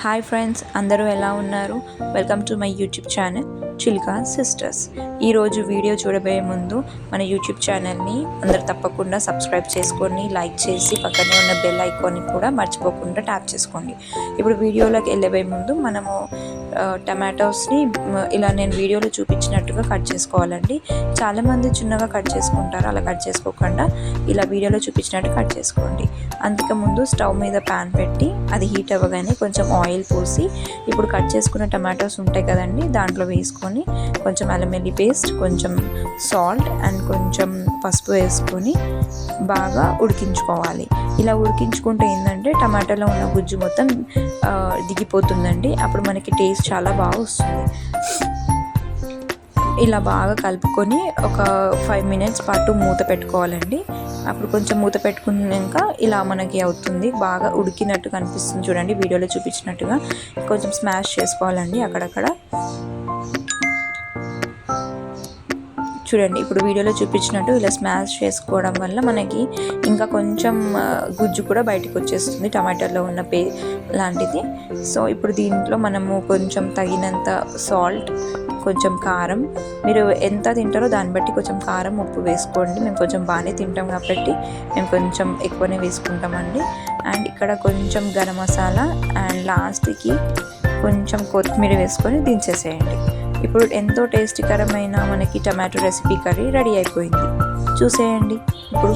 Hi friends, అందరూ ఎలా ఉన్నారు? Welcome to my YouTube channel Chilka sisters. ఈరోజు వీడియో చూడబోయే ముందు మన యూట్యూబ్ ఛానల్ని అందరూ తప్పకుండా సబ్స్క్రైబ్ చేసుకొని లైక్ చేసి పక్కనే ఉన్న బెల్ ఐకాన్ని కూడా మర్చిపోకుండా ట్యాప్ చేసుకోండి. ఇప్పుడు వీడియోలోకి వెళ్ళబోయే ముందు మనము టమాటోస్ని ఇలా నేను వీడియోలో చూపించినట్టుగా కట్ చేసుకోవాలండి. చాలామంది చిన్నగా కట్ చేసుకుంటారు, అలా కట్ చేసుకోకుండా ఇలా వీడియోలో చూపించినట్టు కట్ చేసుకోండి. అంతకుముందు స్టవ్ మీద ప్యాన్ పెట్టి అది హీట్ అవ్వగానే కొంచెం ఆయిల్ పోసి ఇప్పుడు కట్ చేసుకున్న టమాటోస్ ఉంటాయి కదండి, దాంట్లో వేసుకొని కొంచెం అల్లం వెల్లుల్లి పేస్ట్, కొంచెం సాల్ట్ అండ్ కొంచెం పసుపు వేసుకొని బాగా ఉడికించుకోవాలి. ఇలా ఉడికించుకుంటే ఏంటంటే టమాటాలో ఉన్న గుజ్జు మొత్తం దిగిపోతుందండి. అప్పుడు మనకి టేస్ట్ చాలా బాగా వస్తుంది. ఇలా బాగా కలుపుకొని ఒక 5 minutes పాటు మూత పెట్టుకోవాలండి. అప్పుడు కొంచెం మూత పెట్టుకున్నాక ఇలా మనకి అవుతుంది, బాగా ఉడికినట్టు కనిపిస్తుంది. చూడండి వీడియోలో చూపించినట్టుగా కొంచెం స్మాష్ చేసుకోవాలండి అక్కడక్కడ. చూడండి ఇప్పుడు వీడియోలో చూపించినట్టు ఇలా స్మాష్ చేసుకోవడం వల్ల మనకి ఇంకా కొంచెం గుజ్జు కూడా బయటకు వచ్చేస్తుంది, టమాటాలో ఉన్న లాంటిది. సో ఇప్పుడు దీంట్లో మనము కొంచెం తగినంత సాల్ట్, కొంచెం కారం, మీరు ఎంత తింటారో దాన్ని బట్టి కొంచెం కారం ఉప్పు వేసుకోండి. మేము కొంచెం బాగానే తింటాం కాబట్టి మేము కొంచెం ఎక్కువనే వేసుకుంటామండి. అండ్ ఇక్కడ కొంచెం గరం మసాలా అండ్ లాస్ట్కి కొంచెం కొత్తిమీర వేసుకొని దించేసేయండి. ఇప్పుడు ఎంతో టేస్టీకరమైన మనకి టమాటో రెసిపీ కర్రీ రెడీ అయిపోయింది. చూసేయండి ఇప్పుడు.